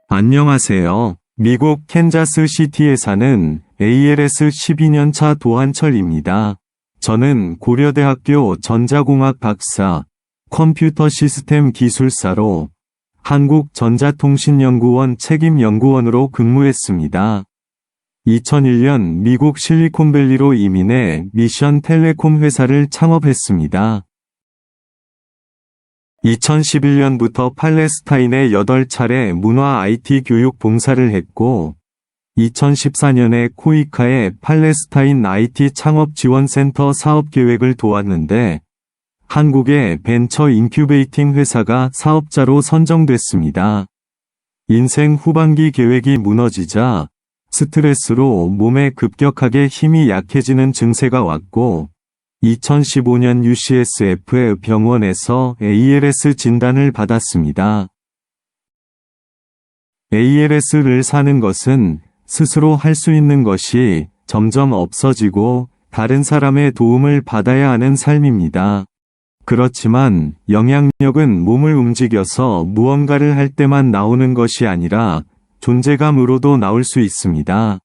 안녕하세요. 미국 캔자스 시티에 사는 ALS 12년차 도한철입니다. 저는 고려대학교 전자공학 박사, 컴퓨터 시스템 기술사로 한국전자통신연구원 책임연구원으로 근무했습니다. 2001년 미국 실리콘밸리로 이민해 미션 텔레콤 회사를 창업했습니다. 2011년부터 팔레스타인에 8차례 문화 IT 교육 봉사를 했고 2014년에 코이카의 팔레스타인 IT 창업지원센터 사업계획을 도왔는데 한국의 벤처 인큐베이팅 회사가 사업자로 선정됐습니다. 인생 후반기 계획이 무너지자 스트레스로 몸에 급격하게 힘이 약해지는 증세가 왔고 2015년 UCSF 병원에서 ALS 진단을 받았습니다. ALS를 사는 것은 스스로 할 수 있는 것이 점점 없어지고 다른 사람의 도움을 받아야 하는 삶입니다. 그렇지만 영향력은 몸을 움직여서 무언가를 할 때만 나오는 것이 아니라 존재감으로도 나올 수 있습니다.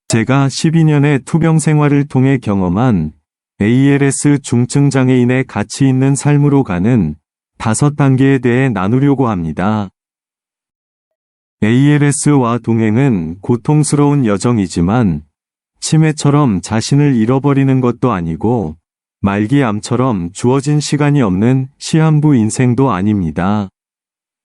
제가 12년의 투병 생활을 통해 경험한 ALS 중증 장애인의 가치 있는 삶으로 가는 5단계에 대해 나누려고 합니다. ALS와 동행은 고통스러운 여정이지만 치매처럼 자신을 잃어버리는 것도 아니고 말기암처럼 주어진 시간이 없는 시한부 인생도 아닙니다.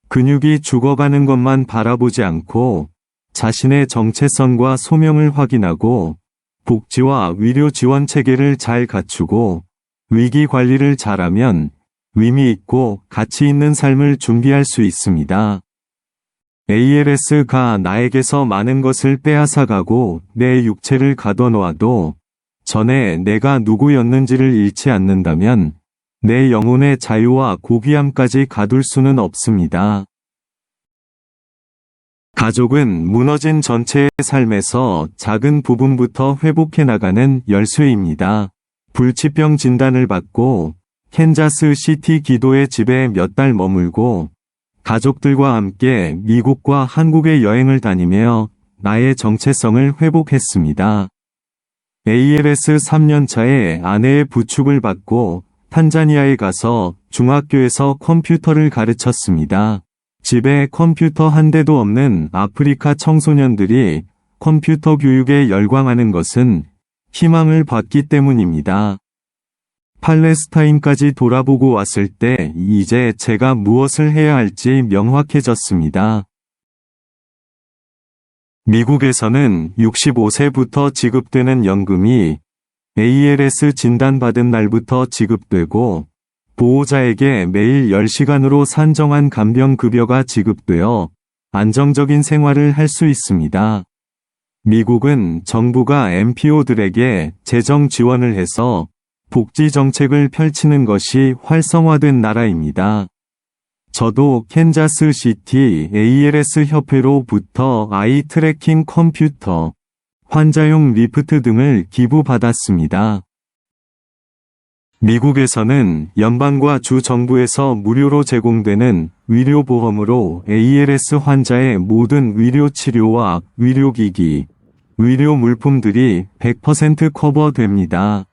근육이 죽어가는 것만 바라보지 않고 자신의 정체성과 소명을 확인하고 복지와 의료 지원 체계를 잘 갖추고 위기 관리를 잘하면 의미 있고 가치 있는 삶을 준비할 수 있습니다. ALS가 나에게서 많은 것을 빼앗아가고 내 육체를 가둬놓아도 전에 내가 누구였는지를 잃지 않는다면 내 영혼의 자유와 고귀함까지 가둘 수는 없습니다. 가족은 무너진 전체의 삶에서 작은 부분부터 회복해 나가는 열쇠입니다. 불치병 진단을 받고 캔자스 시티 기도의 집에 몇 달 머물고 가족들과 함께 미국과 한국의 여행을 다니며 나의 정체성을 회복했습니다. ALS 3년차에 아내의 부축을 받고 탄자니아에 가서 중학교에서 컴퓨터를 가르쳤습니다. 집에 컴퓨터 한 대도 없는 아프리카 청소년들이 컴퓨터 교육에 열광하는 것은 희망을 받기 때문입니다. 팔레스타인까지 돌아보고 왔을 때 이제 제가 무엇을 해야 할지 명확해졌습니다. 미국에서는 65세부터 지급되는 연금이 ALS 진단받은 날부터 지급되고 보호자에게 매일 10시간으로 산정한 간병급여가 지급되어 안정적인 생활을 할 수 있습니다. 미국은 정부가 MPO들에게 재정 지원을 해서 복지 정책을 펼치는 것이 활성화된 나라입니다. 저도 캔자스 시티 ALS 협회로부터 아이 트래킹 컴퓨터, 환자용 리프트 등을 기부받았습니다. 미국에서는 연방과 주 정부에서 무료로 제공되는 의료보험으로 ALS 환자의 모든 의료 치료와 의료기기, 의료 물품들이 100% 커버됩니다.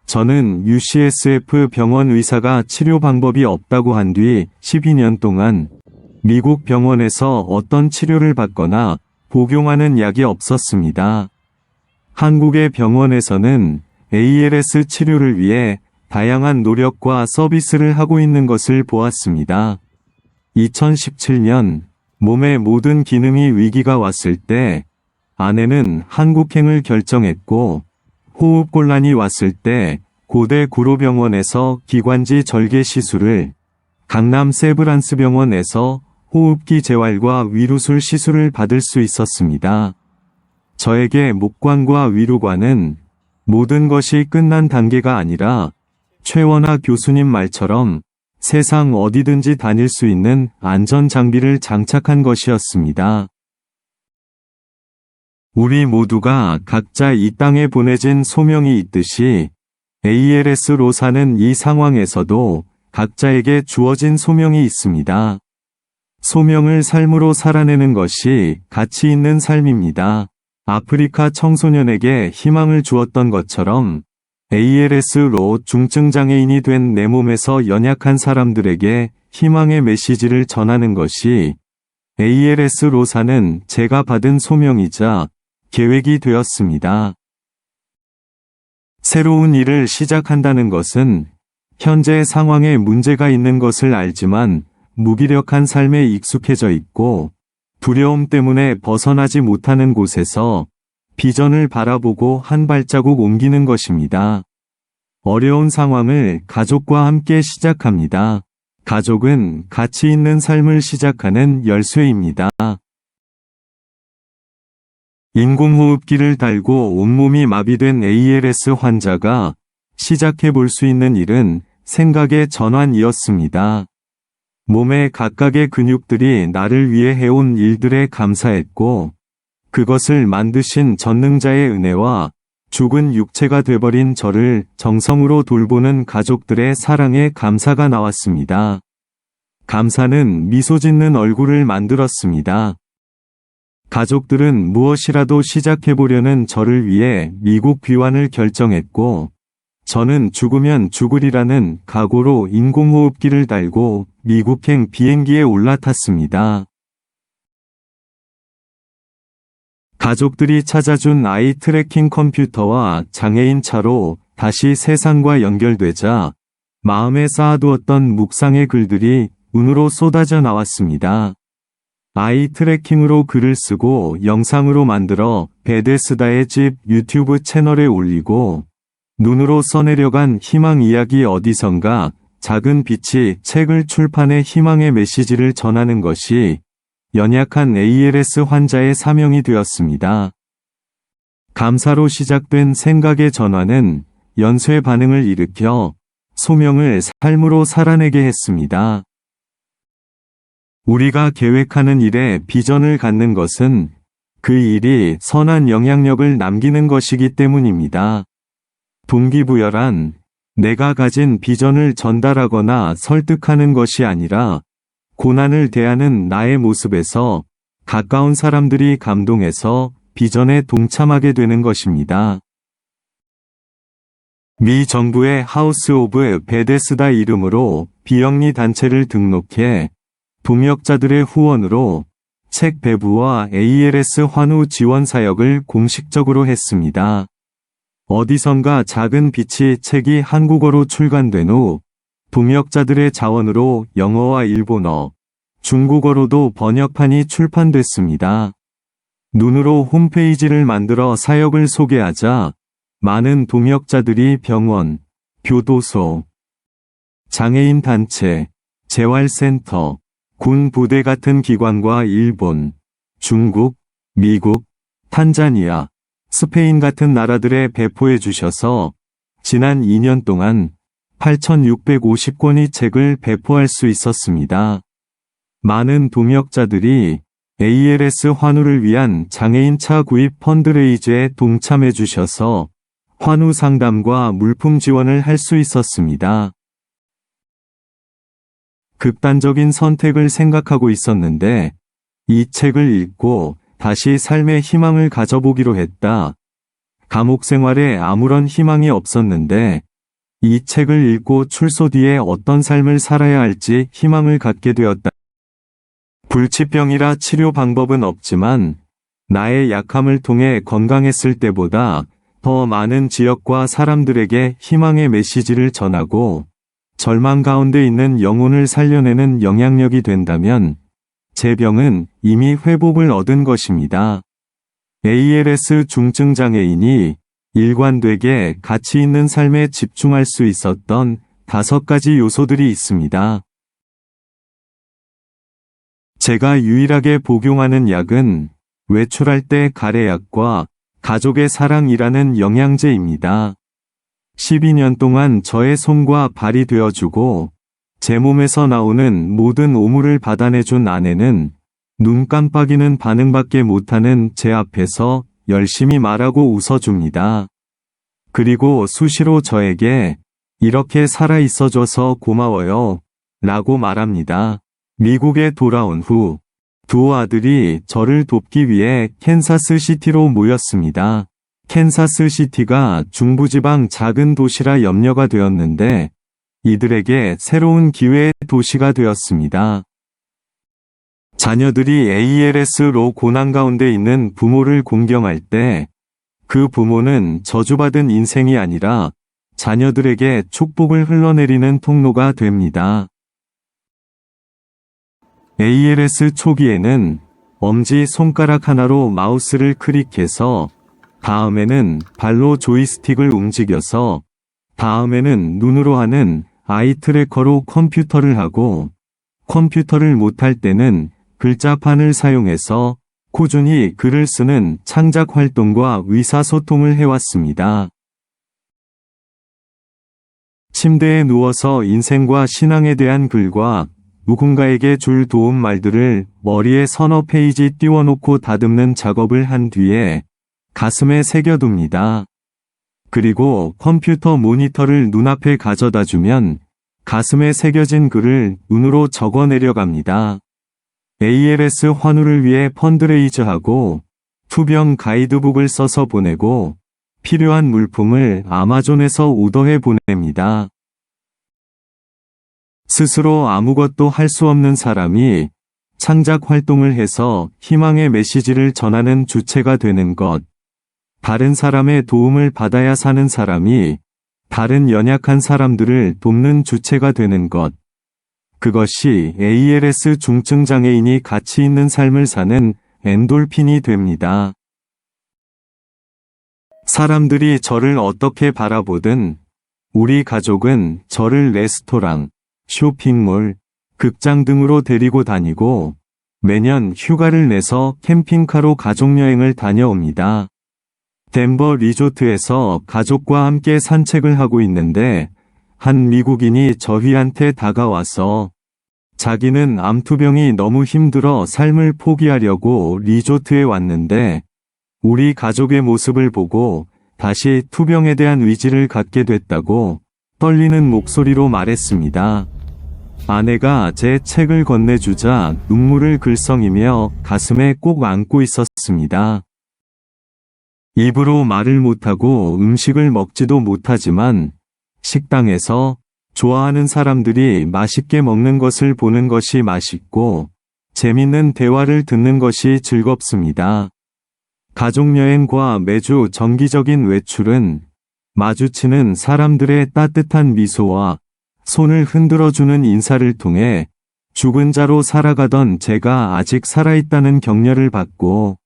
저는 UCSF 병원 의사가 치료 방법이 없다고 한 뒤 12년 동안 미국 병원에서 어떤 치료를 받거나 복용하는 약이 없었습니다. 한국의 병원에서는 ALS 치료를 위해 다양한 노력과 서비스를 하고 있는 것을 보았습니다. 2017년 몸의 모든 기능이 위기가 왔을 때 아내는 한국행을 결정했고 호흡곤란이 왔을 때 고대 구로병원에서 기관지 절개 시술을, 강남 세브란스 병원에서 호흡기 재활과 위루술 시술을 받을 수 있었습니다. 저에게 목관과 위로관은 모든 것이 끝난 단계가 아니라 최원하 교수님 말처럼 세상 어디든지 다닐 수 있는 안전장비를 장착한 것이었습니다. 우리 모두가 각자 이 땅에 보내진 소명이 있듯이 ALS로 사는 이 상황에서도 각자에게 주어진 소명이 있습니다. 소명을 삶으로 살아내는 것이 가치 있는 삶입니다. 아프리카 청소년에게 희망을 주었던 것처럼 ALS로 중증장애인이 된 내 몸에서 연약한 사람들에게 희망의 메시지를 전하는 것이 ALS로 사는 제가 받은 소명이자 계획이 되었습니다. 새로운 일을 시작한다는 것은 현재 상황에 문제가 있는 것을 알지만 무기력한 삶에 익숙해져 있고 두려움 때문에 벗어나지 못하는 곳에서 비전을 바라보고 한 발자국 옮기는 것입니다. 어려운 상황을 가족과 함께 시작합니다. 가족은 가치 있는 삶을 시작하는 열쇠입니다. 인공호흡기를 달고 온몸이 마비된 ALS 환자가 시작해 볼 수 있는 일은 생각의 전환이었습니다. 몸의 각각의 근육들이 나를 위해 해온 일들에 감사했고, 그것을 만드신 전능자의 은혜와 죽은 육체가 돼버린 저를 정성으로 돌보는 가족들의 사랑에 감사가 나왔습니다. 감사는 미소 짓는 얼굴을 만들었습니다. 가족들은 무엇이라도 시작해보려는 저를 위해 미국 귀환을 결정했고, 저는 죽으면 죽으리라는 각오로 인공호흡기를 달고 미국행 비행기에 올라탔습니다. 가족들이 찾아준 아이 트래킹 컴퓨터와 장애인 차로 다시 세상과 연결되자 마음에 쌓아두었던 묵상의 글들이 운으로 쏟아져 나왔습니다. 아이 트래킹으로 글을 쓰고 영상으로 만들어 베데스다의 집 유튜브 채널에 올리고 눈으로 써내려간 희망 이야기 어디선가 작은 빛이 책을 출판해 희망의 메시지를 전하는 것이 연약한 ALS 환자의 사명이 되었습니다. 감사로 시작된 생각의 전환은 연쇄 반응을 일으켜 소명을 삶으로 살아내게 했습니다. 우리가 계획하는 일에 비전을 갖는 것은 그 일이 선한 영향력을 남기는 것이기 때문입니다. 동기부여란 내가 가진 비전을 전달하거나 설득하는 것이 아니라 고난을 대하는 나의 모습에서 가까운 사람들이 감동해서 비전에 동참하게 되는 것입니다. 미 정부의 하우스 오브 베데스다 이름으로 비영리 단체를 등록해 동역자들의 후원으로 책 배부와 ALS 환우 지원 사역을 공식적으로 했습니다. 어디선가 작은 빛이 책이 한국어로 출간된 후 동역자들의 자원으로 영어와 일본어, 중국어로도 번역판이 출판됐습니다. 눈으로 홈페이지를 만들어 사역을 소개하자 많은 동역자들이 병원, 교도소, 장애인 단체, 재활센터, 군 부대 같은 기관과 일본, 중국, 미국, 탄자니아, 스페인 같은 나라들에 배포해 주셔서 지난 2년 동안 8,650권의 책을 배포할 수 있었습니다. 많은 동역자들이 ALS 환우를 위한 장애인 차 구입 펀드레이즈에 동참해 주셔서 환우 상담과 물품 지원을 할 수 있었습니다. 극단적인 선택을 생각하고 있었는데 이 책을 읽고 다시 삶의 희망을 가져보기로 했다. 감옥 생활에 아무런 희망이 없었는데 이 책을 읽고 출소 뒤에 어떤 삶을 살아야 할지 희망을 갖게 되었다. 불치병이라 치료 방법은 없지만 나의 약함을 통해 건강했을 때보다 더 많은 지역과 사람들에게 희망의 메시지를 전하고 절망 가운데 있는 영혼을 살려내는 영향력이 된다면 제 병은 이미 회복을 얻은 것입니다. ALS 중증 장애인이 일관되게 가치 있는 삶에 집중할 수 있었던 5가지 요소들이 있습니다. 제가 유일하게 복용하는 약은 외출할 때 가래약과 가족의 사랑이라는 영양제입니다. 12년 동안 저의 손과 발이 되어주고 제 몸에서 나오는 모든 오물을 받아내준 아내는 눈 깜빡이는 반응밖에 못하는 제 앞에서 열심히 말하고 웃어줍니다. 그리고 수시로 저에게 이렇게 살아 있어줘서 고마워요 라고 말합니다. 미국에 돌아온 후 두 아들이 저를 돕기 위해 캔사스시티로 모였습니다. 캔사스시티가 중부지방 작은 도시라 염려가 되었는데 이들에게 새로운 기회의 도시가 되었습니다. 자녀들이 ALS로 고난 가운데 있는 부모를 공경할 때 그 부모는 저주받은 인생이 아니라 자녀들에게 축복을 흘러내리는 통로가 됩니다. ALS 초기에는 엄지 손가락 하나로 마우스를 클릭해서 다음에는 발로 조이스틱을 움직여서 다음에는 눈으로 하는 아이 트래커로 컴퓨터를 하고 컴퓨터를 못할 때는 글자판을 사용해서 꾸준히 글을 쓰는 창작 활동과 의사소통을 해왔습니다. 침대에 누워서 인생과 신앙에 대한 글과 누군가에게 줄 도움 말들을 머리에 서너 페이지 띄워놓고 다듬는 작업을 한 뒤에 가슴에 새겨둡니다. 그리고 컴퓨터 모니터를 눈앞에 가져다주면 가슴에 새겨진 글을 눈으로 적어 내려갑니다. ALS 환우를 위해 펀드레이즈하고 투병 가이드북을 써서 보내고 필요한 물품을 아마존에서 오더해 보냅니다. 스스로 아무것도 할 수 없는 사람이 창작 활동을 해서 희망의 메시지를 전하는 주체가 되는 것. 다른 사람의 도움을 받아야 사는 사람이 다른 연약한 사람들을 돕는 주체가 되는 것. 그것이 ALS 중증 장애인이 가치 있는 삶을 사는 엔돌핀이 됩니다. 사람들이 저를 어떻게 바라보든 우리 가족은 저를 레스토랑, 쇼핑몰, 극장 등으로 데리고 다니고 매년 휴가를 내서 캠핑카로 가족여행을 다녀옵니다. 덴버 리조트에서 가족과 함께 산책을 하고 있는데 한 미국인이 저희한테 다가와서 자기는 암투병이 너무 힘들어 삶을 포기하려고 리조트에 왔는데 우리 가족의 모습을 보고 다시 투병에 대한 의지를 갖게 됐다고 떨리는 목소리로 말했습니다. 아내가 제 책을 건네주자 눈물을 글썽이며 가슴에 꼭 안고 있었습니다. 입으로 말을 못하고 음식을 먹지도 못하지만 식당에서 좋아하는 사람들이 맛있게 먹는 것을 보는 것이 맛있고 재밌는 대화를 듣는 것이 즐겁습니다. 가족여행과 매주 정기적인 외출은 마주치는 사람들의 따뜻한 미소와 손을 흔들어주는 인사를 통해 죽은 자로 살아가던 제가 아직 살아있다는 격려를 받고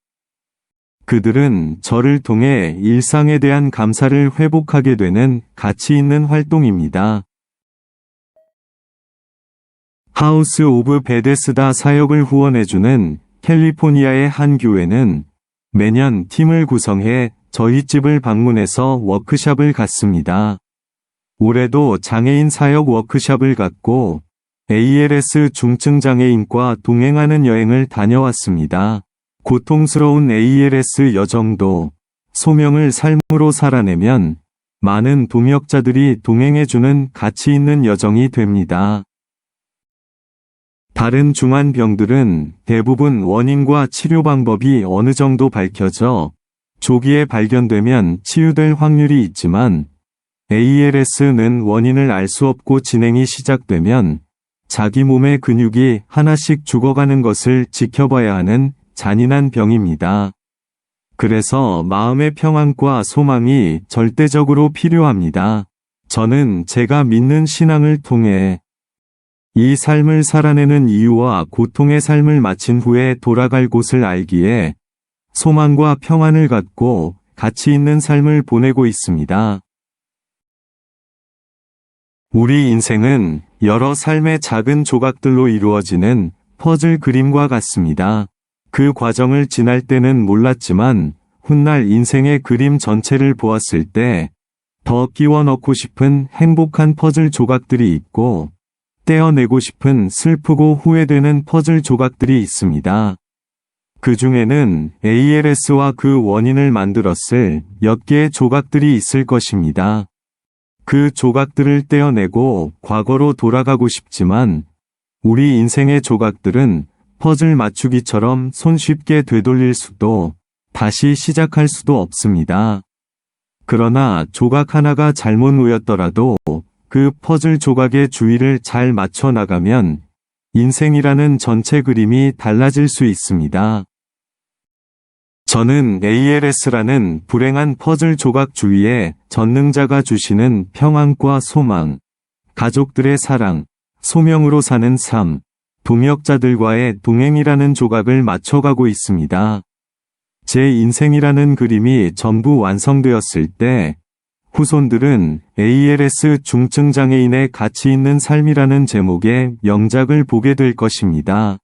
그들은 저를 통해 일상에 대한 감사를 회복하게 되는 가치 있는 활동입니다. 하우스 오브 베데스다 사역을 후원해주는 캘리포니아의 한 교회는 매년 팀을 구성해 저희 집을 방문해서 워크숍을 갖습니다. 올해도 장애인 사역 워크숍을 갖고 ALS 중증 장애인과 동행하는 여행을 다녀왔습니다. 고통스러운 ALS 여정도 소명을 삶으로 살아내면 많은 동역자들이 동행해주는 가치 있는 여정이 됩니다. 다른 중한 병들은 대부분 원인과 치료 방법이 어느 정도 밝혀져 조기에 발견되면 치유될 확률이 있지만 ALS는 원인을 알 수 없고 진행이 시작되면 자기 몸의 근육이 하나씩 죽어가는 것을 지켜봐야 하는 잔인한 병입니다. 그래서 마음의 평안과 소망이 절대적으로 필요합니다. 저는 제가 믿는 신앙을 통해 이 삶을 살아내는 이유와 고통의 삶을 마친 후에 돌아갈 곳을 알기에 소망과 평안을 갖고 가치 있는 삶을 보내고 있습니다. 우리 인생은 여러 삶의 작은 조각들로 이루어지는 퍼즐 그림과 같습니다. 그 과정을 지날 때는 몰랐지만 훗날 인생의 그림 전체를 보았을 때 더 끼워 넣고 싶은 행복한 퍼즐 조각들이 있고 떼어내고 싶은 슬프고 후회되는 퍼즐 조각들이 있습니다. 그 중에는 ALS와 그 원인을 만들었을 몇 개의 조각들이 있을 것입니다. 그 조각들을 떼어내고 과거로 돌아가고 싶지만 우리 인생의 조각들은 퍼즐 맞추기처럼 손쉽게 되돌릴 수도 다시 시작할 수도 없습니다. 그러나 조각 하나가 잘못 놓였더라도 그 퍼즐 조각의 주위를 잘 맞춰 나가면 인생이라는 전체 그림이 달라질 수 있습니다. 저는 ALS라는 불행한 퍼즐 조각 주위에 전능자가 주시는 평안과 소망, 가족들의 사랑, 소명으로 사는 삶, 동역자들과의 동행이라는 조각을 맞춰가고 있습니다. 제 인생이라는 그림이 전부 완성되었을 때 후손들은 ALS 중증장애인의 가치 있는 삶이라는 제목의 명작을 보게 될 것입니다.